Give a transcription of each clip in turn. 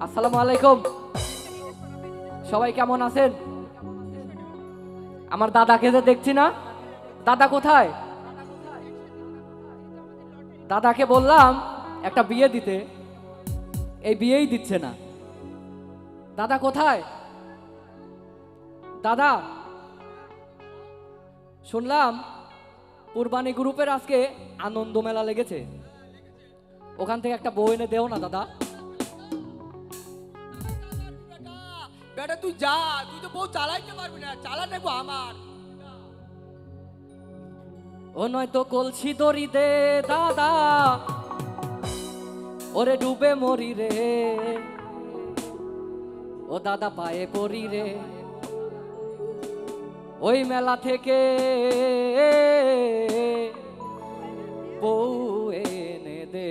আসসালামু আলাইকুম। সবাই কেমন আছেন? আমার দাদাকে যে দেখছি না, দাদা কোথায়? দাদাকে বললাম একটা বিয়ে দিতে, এই বিয়েই দিচ্ছে না। দাদা কোথায়? দাদা, শুনলাম কুরবানি গ্রুপের আজকে আনন্দ মেলা লেগেছে, ওখান থেকে একটা বউ এনে দেও না দাদা। বেটা তুই যা, তুই তো বউ চালাইতে পারবি না, চালা নেবো আমার। ও নয়তো কলসি দড়ি দে দাদা, ওরে ডুবে মরি রে। ও দাদা পায়ে পড়ি রে, ওই মেলা থেকে বউ এনে দে।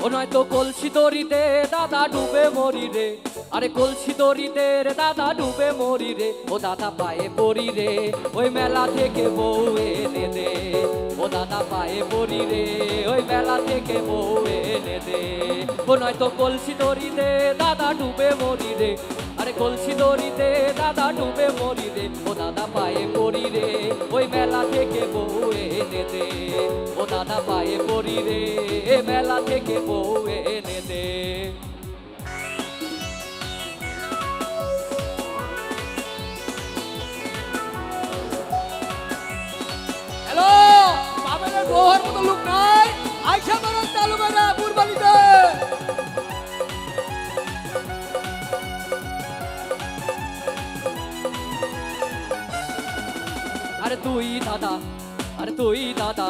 ও নয়তো কলসি দড়ি দে দাদা ডুবে মরি রে, আরে কলসি দড়ি দে রে দাদা ডুবে মরি রে। ও দাদা পায়ে পড়ি রে, ওই মেলা থেকে বউ এনে দে। ও দাদা পায়ে পড়ি রে, ওই মেলা থেকে বউ এনে দে। ও নয়তো কলসি দড়ি দে দাদা ডুবে মরি রে, আরে কলসি দড়ি দে দাদা ডুবে মরি রে। ও দাদা পায়ে পড়ি রে, ওই মেলা থেকে বউ এনে দে। ও দাদা পায়ে পড়ি রে, মেলা থেকে বউ এনে দে। হ্যালো, বাবের বউর মতো লোক নাই, আইসা মারান চালু করে কুরবানিতে। আরে তুই দাদা, আরে তুই দাদা,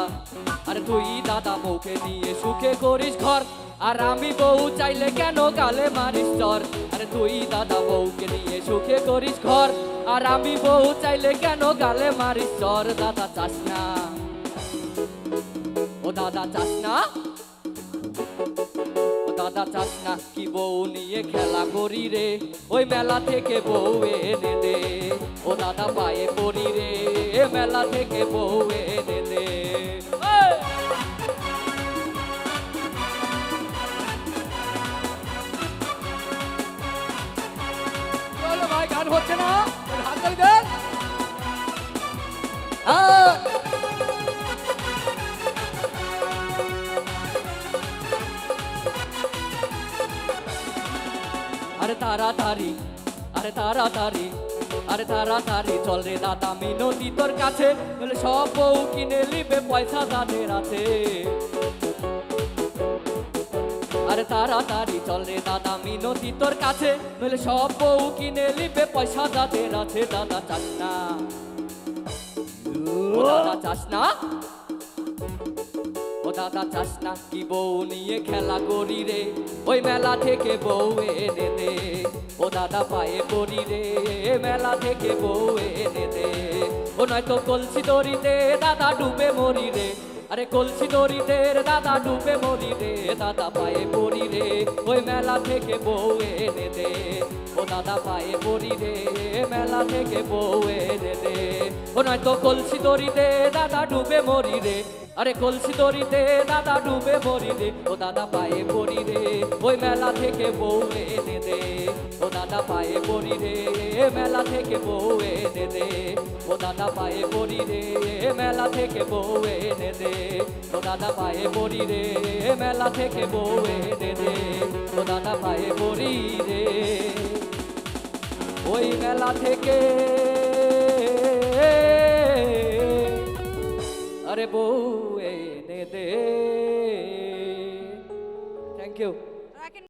আরে তুই দাদা বউকে নিয়ে সুখে করিস ঘর, আর আমি বউ চাইলে কেন গালে মারিস চর। আরে তুই দাদা বউকে নিয়ে সুখে করিস ঘর, আর আমি বউ চাইলে কেন গালে মারিস চর। দাদা চাস না, ও দাদা চাস না, ও দাদা চাস না কি বউ নিয়ে খেলা করি রে, ওই মেলা থেকে বউ এনে দে। ও দাদা পায়ে পড়ি রে, মেলা থেকে বউ এনে দে। চলো ভাই, গান হচ্ছে না, হাত তালি দেন। হ্যাঁ, আরে তাড়াতাড়ি, আরে তাড়াতাড়ি, আরে তাড়াতাড়ি চল রে দাদা মিনতি তোর কাছে, বলে সব বউ কিনে নিবে পয়সা যাদের আছে। আরে তাড়াতাড়ি চল রে দাদা মিনতি তোর কাছে, বলে সব বউ কিনে নিবে পয়সা যাদের আছে। দাদা চাস না, ও দাদা চাস না, ও দাদা চাস না কি বউ নিয়ে খেলা করি রে, ওই মেলা থেকে বউ এনে দে। ও দাদা পায়ে পড়ি রে, মেলা থেকে বউ এনে দে। ও নয়তো কলসি দড়ি দে দাদা ডুবে মরি রে, আরে কলসি দড়ি দে রে দাদা ডুবে মরি রে। দাদা পায়ে পড়ি রে, ওই মেলা থেকে বউ এনে দে। ও দাদা পায়ে পড়ি রে, মেলা থেকে বউ এনে দে। ও নয়তো কলসি দড়ি দে দাদা ডুবে মরি রে, আরে কলসি দড়ি দে দাদা ডুবে মরি রে। ও দাদা পায়ে পড়ি রে, ওই মেলা থেকে বউ এনে দে। ও দাদা পায়ে পড়ি রে, মেলা থেকে বউ এনে দে। ও দাদা পায়ে পড়ি রে, মেলা থেকে বউ এনে দে। ও দাদা পায়ে পড়ি রে, মেলা থেকে বউ এনে দে। ও দাদা পায়ে পড়ি রে, ওই মেলা থেকে আরে বউ এনে দে। Thank you.